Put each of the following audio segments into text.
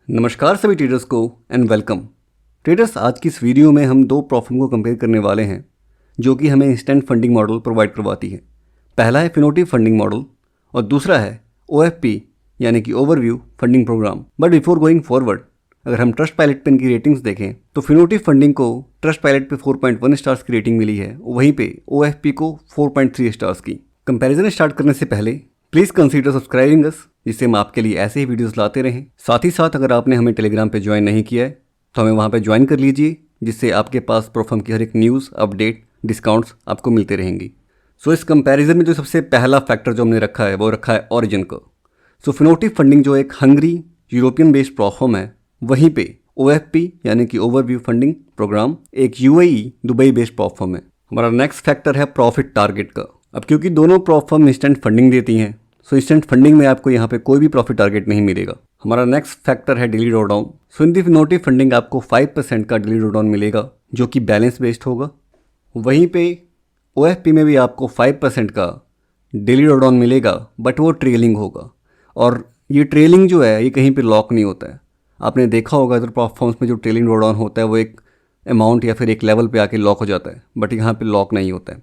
नमस्कार सभी ट्रेडर्स को एंड वेलकम। ट्रेडर्स, आज की इस वीडियो में हम दो प्रॉफर्म को कंपेयर करने वाले हैं जो कि हमें इंस्टेंट फंडिंग मॉडल प्रोवाइड करवाती है। पहला है फिनोटिव फंडिंग मॉडल और दूसरा है OFP यानी कि overview funding programme. But before going forward, अगर हम ट्रस्ट पायलट पे इनकी रेटिंग्स देखें तो फिनोटिव फंडिंग को ट्रस्ट पायलट पे 4.1 स्टार्स की रेटिंग मिली है, वहीं पे OFP को 4.3 स्टार्स की। कंपैरिजन स्टार्ट करने से पहले प्लीज कंसीडर सब्सक्राइबिंग अस, जिससे हम आपके लिए ऐसे ही वीडियोस लाते रहें। साथ ही साथ अगर आपने हमें टेलीग्राम पे ज्वाइन नहीं किया है तो हमें वहाँ पे ज्वाइन कर लीजिए, जिससे आपके पास प्रोफर्म की हर एक न्यूज़, अपडेट, डिस्काउंट्स आपको मिलते रहेंगी। सो इस कंपैरिजन में जो सबसे पहला फैक्टर जो हमने रखा है वो रखा है ओरिजिन को। सो फिनोटिव फंडिंग जो एक हंगरी यूरोपियन बेस्ड प्रोफर्म है, वहीं पे OFP यानी कि ओवरव्यू फंडिंग प्रोग्राम एक UAE दुबई बेस्ड प्रोफर्म है। हमारा नेक्स्ट फैक्टर है प्रॉफिट टारगेट का। अब क्योंकि दोनों प्रोफर्म इंस्टेंट फंडिंग देती हैं, सो इंस्टेंट फंडिंग में आपको यहाँ पे कोई भी प्रॉफिट टारगेट नहीं मिलेगा। हमारा नेक्स्ट फैक्टर है daily drawdown. So in the Finotive funding आपको 5% का डेली ड्रॉडाउन मिलेगा जो कि बैलेंस बेस्ड होगा। वहीं पे OFP में भी आपको 5% का डेली ड्रॉडाउन मिलेगा, बट वो ट्रेलिंग होगा। और ये ट्रेलिंग जो है ये कहीं पे लॉक नहीं होता है। आपने देखा होगा अदर प्लेटफॉर्म्स में जो ट्रेलिंग ड्रॉडाउन होता है वो एक अमाउंट या फिर एक लेवल पे आके लॉक हो जाता है, बट यहाँ पे लॉक नहीं होता है।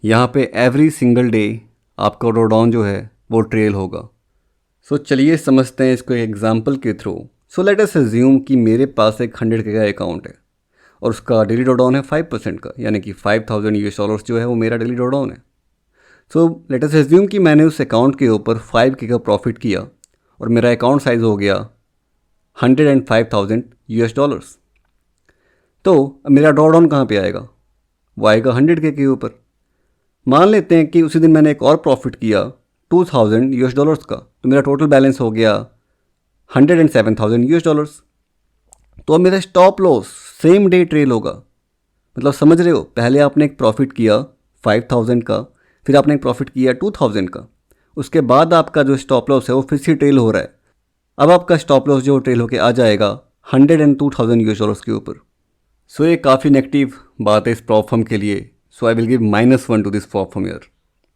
यहाँ पे एवरी सिंगल डे आपका ड्रॉडाउन जो है वो ट्रेल होगा। सो चलिए समझते हैं इसको एक एग्जांपल के through. So let us assume कि मेरे पास एक 100K का अकाउंट है और उसका डेली ड्रॉडाउन है 5% का, यानी कि $5,000 जो है वो मेरा डेली ड्रॉडाउन है। सो लेट अस अज्यूम कि मैंने उस अकाउंट के ऊपर 5K का प्रॉफिट किया और मेरा अकाउंट साइज हो गया $105,000। तो अब मेरा ड्रॉडाउन कहाँ पे आएगा? वो आएगा 100K के ऊपर। मान लेते हैं कि उसी दिन मैंने एक और प्रॉफिट किया $2,000 का, तो मेरा टोटल बैलेंस हो गया $107,000। तो अब मेरा stop loss same day trail होगा। मतलब समझ रहे हो, पहले आपने एक प्रॉफिट किया 5,000 का, फिर आपने एक प्रॉफिट किया 2,000 का, उसके बाद आपका जो स्टॉप लॉस है वो फिर से ट्रेल हो रहा है। अब आपका स्टॉप लॉस जो ट्रेल होके आ जाएगा $102,000 के ऊपर। सो ये काफ़ी नेगेटिव बात है इस प्रॉफर्म के लिए। So I will give -1 to this prop firm year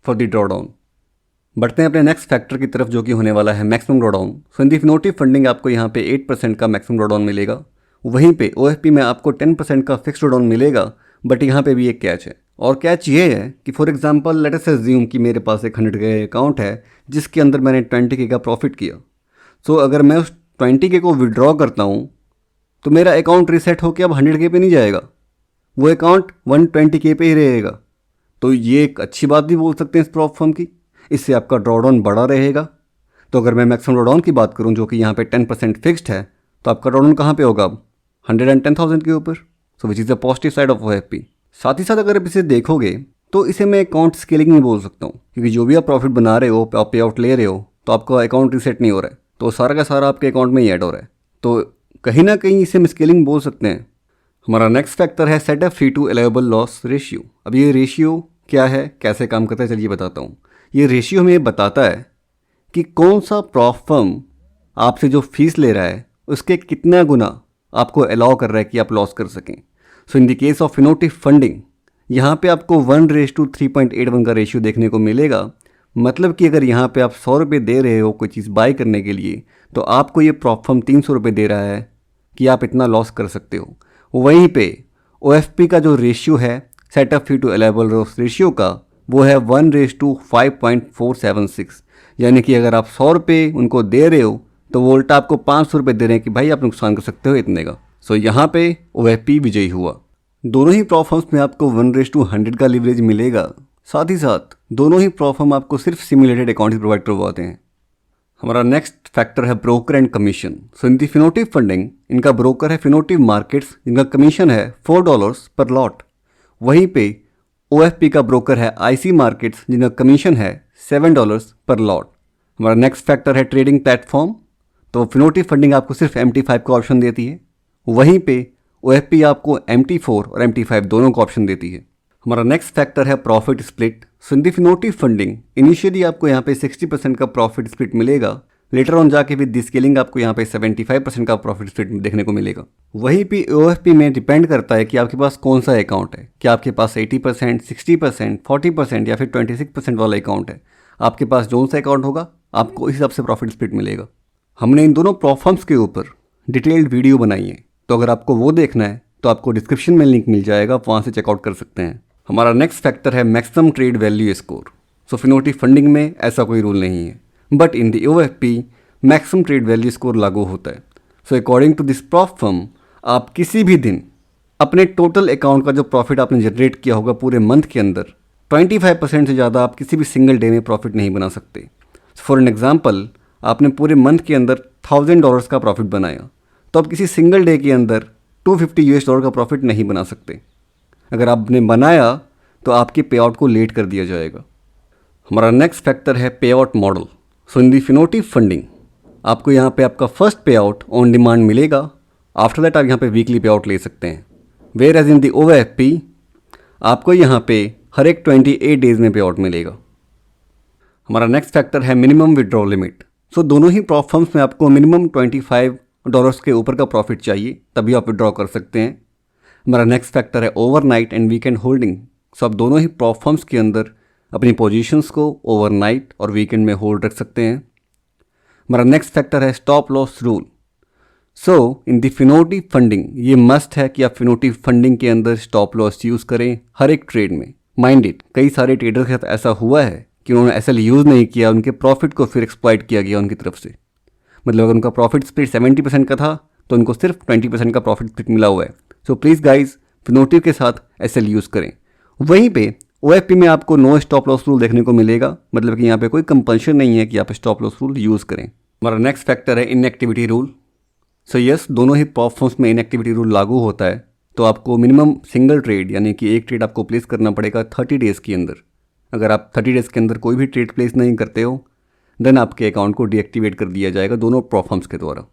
for the drawdown. बढ़ते हैं अपने नेक्स्ट फैक्टर की तरफ जो कि होने वाला है maximum drawdown. So in the Finotive funding आपको यहाँ पे 8% का मैक्सिमम ड्रॉडाउन मिलेगा। वहीं पे OFP में आपको 10% का फिक्स ड्रॉडाउन मिलेगा, बट यहाँ पे भी एक कैच है। और कैच ये है कि for example let us assume कि मेरे पास एक 100K अकाउंट है जिसके अंदर मैंने 20K का प्रॉफिट किया। सो अगर मैं उस 20K को विड्रॉ करता हूँ तो मेरा अकाउंट रीसेट होकर अब 100K पे नहीं जाएगा, वो अकाउंट 120K पे ही रहेगा। तो ये एक अच्छी बात भी बोल सकते हैं इस प्रॉफर्म की, इससे आपका ड्रॉडाउन बड़ा रहेगा। तो अगर मैं मैक्सिमम ड्रॉडाउन की बात करूं जो कि यहाँ पे 10% फिक्स्ड है, तो आपका ड्रॉडाउन कहाँ पे होगा अब? 110,000 के ऊपर। So which is the positive side of OFP। साथ ही साथ अगर आप इसे देखोगे तो इसे मैं अकाउंट स्केलिंग नहीं बोल सकता हूँ, क्योंकि जो भी आप प्रॉफिट बना रहे हो, आप पे आउट ले रहे हो, तो आपका अकाउंट रीसेट नहीं हो रहा है, तो सारा का सारा आपके अकाउंट में ही ऐड हो रहा है। तो कहीं ना कहीं इसे हम स्केलिंग बोल सकते हैं। हमारा नेक्स्ट फैक्टर है setup fee to allowable loss ratio. अब ये रेशियो क्या है, कैसे काम करता है, चलिए बताता हूँ। ये रेशियो हमें बताता है कि कौन सा प्रॉफर्म आपसे जो फीस ले रहा है उसके कितना गुना आपको अलाउ कर रहा है कि आप लॉस कर सकें। So in the case of Finotive Funding यहाँ पे आपको 1:3.81 का रेशियो देखने को मिलेगा। मतलब कि अगर यहाँ पे आप 100 रुपये दे रहे हो कोई चीज़ बाय करने के लिए, तो आपको ये प्रॉफर्म 300 रुपये दे रहा है कि आप इतना लॉस कर सकते हो। वहीं पे OFP का जो रेशियो है setup fee to allowable loss ratio का, वो है 1:5.476। यानी कि अगर आप 100 रुपये उनको दे रहे हो तो वो उल्टा आपको 500 रुपये दे रहे हैं कि भाई आप नुकसान कर सकते हो इतने का। सो यहाँ पे OFP विजयी हुआ। दोनों ही प्रॉफर्म्स में आपको 1:100 का लीवरेज मिलेगा। साथ ही साथ दोनों ही प्रॉफर्म आपको सिर्फ सिमुलेटेड अकाउंट प्रोवाइड करवाते हैं। हमारा नेक्स्ट फैक्टर है broker and commission. So in the Finotive Funding इनका ब्रोकर है फिनोटिव मार्केट्स, जिनका कमीशन है $4 पर लॉट। वहीं पे OFP का ब्रोकर है IC मार्केट्स, जिनका कमीशन है $7 पर लॉट। हमारा नेक्स्ट फैक्टर है ट्रेडिंग प्लेटफॉर्म। तो फिनोटिव फंडिंग आपको सिर्फ MT5 का ऑप्शन देती है, वहीं पे OFP आपको MT4 और MT5 दोनों का ऑप्शन देती है। हमारा नेक्स्ट फैक्टर है profit split. So in the Finotive funding initially आपको यहाँ पे 60% का प्रॉफिट स्प्लिट मिलेगा, लेटर ऑन जाके विद दी स्केलिंग आपको यहाँ पे 75% का प्रॉफिट स्प्लिट देखने को मिलेगा। वहीं पे OFP में डिपेंड करता है कि आपके पास कौन सा अकाउंट है, कि आपके पास 80%, 60%, 40% या फिर 26% वाला अकाउंट है। आपके पास जो सा अकाउंट होगा आपको इस हिसाब से प्रॉफिट स्प्लिट मिलेगा। हमने इन दोनों प्रॉफर्म्स के ऊपर डिटेल्ड वीडियो बनाई है, तो अगर आपको वो देखना है तो आपको डिस्क्रिप्शन में लिंक मिल जाएगा, आप वहाँ से चेकआउट कर सकते हैं। हमारा नेक्स्ट फैक्टर है maximum trade value score. So Finotive funding में ऐसा कोई रूल नहीं है, but in the OFP maximum trade value score लागू होता है। So according to this prop firm, आप किसी भी दिन अपने टोटल अकाउंट का जो प्रॉफिट आपने जनरेट किया होगा पूरे मंथ के अंदर, 25% से ज़्यादा आप किसी भी सिंगल डे में प्रॉफिट नहीं बना सकते। फॉर एन एग्जाम्पल, आपने पूरे मंथ के अंदर $1000 का प्रॉफिट बनाया, तो आप किसी सिंगल डे के अंदर $250 का प्रॉफिट नहीं बना सकते। अगर आपने बनाया तो आपके पे आउट को लेट कर दिया जाएगा। हमारा नेक्स्ट फैक्टर है payout model. So in the Finotive funding आपको यहाँ पे आपका first payout on demand मिलेगा। आफ्टर दैट आप यहाँ पे वीकली पे आउट ले सकते हैं। Whereas in the OFP आपको यहाँ पे हर एक 28 डेज में पे आउट मिलेगा। हमारा नेक्स्ट फैक्टर है मिनिमम विड्रॉ लिमिट। सो दोनों ही प्रॉफ फर्म्स में आपको मिनिमम $25 के ऊपर का प्रॉफिट चाहिए, तभी आप विड्रॉ कर सकते हैं। हमारा नेक्स्ट फैक्टर है ओवरनाइट एंड वीकेंड होल्डिंग। सो आप दोनों ही प्रॉफ फर्म्स के अंदर अपनी पोजीशंस को ओवरनाइट और वीकेंड में होल्ड रख सकते हैं। हमारा नेक्स्ट फैक्टर है stop loss rule. So in the Finotive funding ये मस्ट है कि आप फिनोटी फंडिंग के अंदर स्टॉप लॉस यूज़ करें हर एक ट्रेड में। माइंड इट, कई सारे ट्रेडर के साथ ऐसा हुआ है कि उन्होंने SL यूज़ नहीं किया, उनके प्रॉफिट को फिर एक्सप्लॉइट किया गया उनकी तरफ से। मतलब अगर उनका प्रॉफिट स्प्लिट 70% का था तो उनको सिर्फ 20% का प्रॉफिट स्प्लिट मिला हुआ है। सो प्लीज़ गाइज, फिनोटी के साथ SL यूज़ करें। वहीं पे OFP में आपको नो स्टॉप लॉस रूल देखने को मिलेगा, मतलब कि यहाँ पे कोई कंपल्शन नहीं है कि आप स्टॉप लॉस रूल यूज़ करें। हमारा नेक्स्ट फैक्टर है इनएक्टिविटी रूल। सो यस, दोनों ही प्रॉफ फर्म्स में इनएक्टिविटी रूल लागू होता है, तो आपको मिनिमम सिंगल ट्रेड यानी कि एक ट्रेड आपको प्लेस करना पड़ेगा 30 डेज़ के अंदर। अगर आप 30 डेज़ के अंदर कोई भी ट्रेड प्लेस नहीं करते हो देन आपके अकाउंट को डीएक्टिवेट कर दिया जाएगा दोनों प्रॉफ फर्म्स के द्वारा।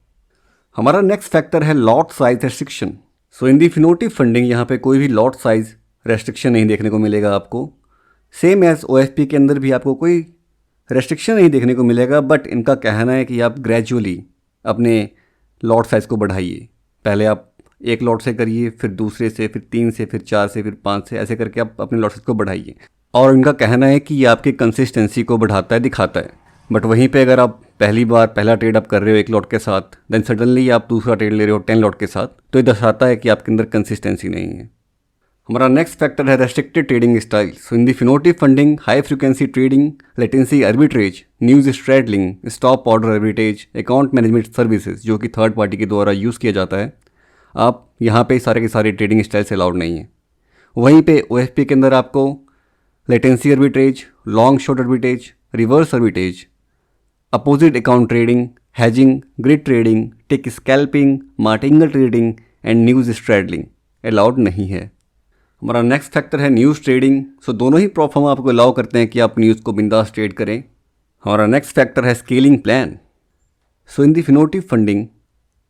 हमारा नेक्स्ट फैक्टर है lot size restriction. So in the Finotive funding यहाँ पे कोई भी लॉट साइज रेस्ट्रिक्शन नहीं देखने को मिलेगा आपको। सेम एज OFP के अंदर भी आपको कोई रेस्ट्रिक्शन नहीं देखने को मिलेगा, बट इनका कहना है कि आप ग्रेजुअली अपने लॉट साइज़ को बढ़ाइए। पहले आप एक लॉट से करिए, फिर दूसरे से, फिर 3 से, फिर 4 से, फिर 5 से, ऐसे करके आप अपने लॉट साइज़ को बढ़ाइए। और इनका कहना है कि ये आपकी कंसिस्टेंसी को बढ़ाता है, दिखाता है। बट वहीं पे अगर आप पहला ट्रेड आप कर रहे हो एक लॉट के साथ, देन सडनली आप दूसरा ट्रेड ले रहे हो 10 लॉट के साथ, तो ये दर्शाता है कि आपके अंदर कंसिस्टेंसी नहीं है। हमारा नेक्स्ट फैक्टर है restricted trading style. So in the Finotive Funding high frequency trading, latency arbitrage, news straddling, stop order arbitrage, account management services जो कि थर्ड पार्टी के द्वारा यूज़ किया जाता है, आप यहाँ पे सारे के सारे ट्रेडिंग स्टाइल्स अलाउड नहीं है। वहीं पे OFP के अंदर आपको latency arbitrage, long short arbitrage, reverse arbitrage, opposite account trading, hedging, grid trading, tick scalping, martingale trading and news straddling allowed नहीं है। हमारा नेक्स्ट फैक्टर है न्यूज़ ट्रेडिंग। सो दोनों ही प्रॉफ फर्म आपको अलाउ करते हैं कि आप न्यूज़ को बिंदास ट्रेड करें। हमारा नेक्स्ट फैक्टर है scaling plan. So in the Finotive funding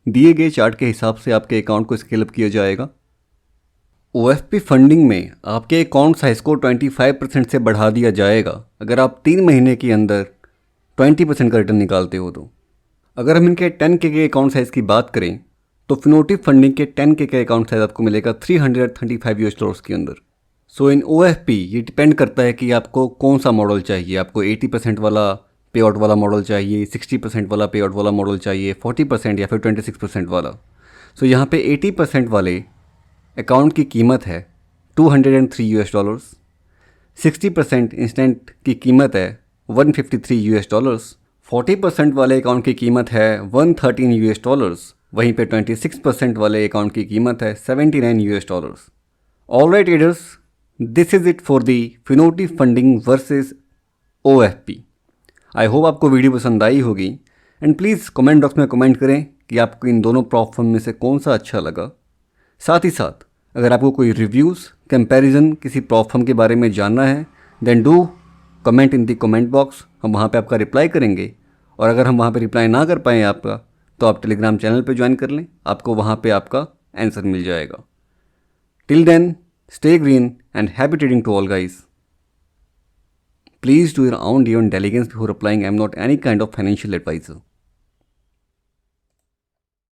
दिए गए चार्ट के हिसाब से आपके अकाउंट को स्केल अप किया जाएगा। OFP फंडिंग में आपके अकाउंट साइज़ को 25% से बढ़ा दिया जाएगा अगर आप 3 महीने के अंदर 20% का रिटर्न निकालते हो। तो अगर हम इनके 10K के अकाउंट साइज़ की बात करें तो फिनोटी फंडिंग के 10K के अकाउंट साइज आपको मिलेगा $335 के अंदर। सो इन OFP ये डिपेंड करता है कि आपको कौन सा मॉडल चाहिए। आपको 80% वाला पे आउट वाला मॉडल चाहिए, 60% वाला पे आउट वाला मॉडल चाहिए, 40% या फिर 26% वाला। सो यहाँ पे 80% वाले अकाउंट की कीमत है $203, 60% इंस्टेंट की कीमत है $153, 40% वाले अकाउंट की कीमत है $113, वहीं पे 26% वाले अकाउंट की कीमत है $79। All right traders, this is it for the Finotive Funding versus OFP। I hope आपको वीडियो पसंद आई होगी एंड प्लीज़ कमेंट बॉक्स में कमेंट करें कि आपको इन दोनों प्रॉप फर्म में से कौन सा अच्छा लगा। साथ ही साथ अगर आपको कोई रिव्यूज़ कंपैरिजन किसी प्रॉप फर्म के बारे में जानना है then do comment in the comment box, हम वहाँ पे आपका रिप्लाई करेंगे। और अगर हम वहाँ पे रिप्लाई ना कर पाएँ आपका, तो आप टेलीग्राम चैनल पे ज्वाइन कर लें, आपको वहाँ पे आपका आंसर मिल जाएगा। Till then stay green and happy trading to all guys. Please do your own due diligence before applying. I am not any kind of financial advisor.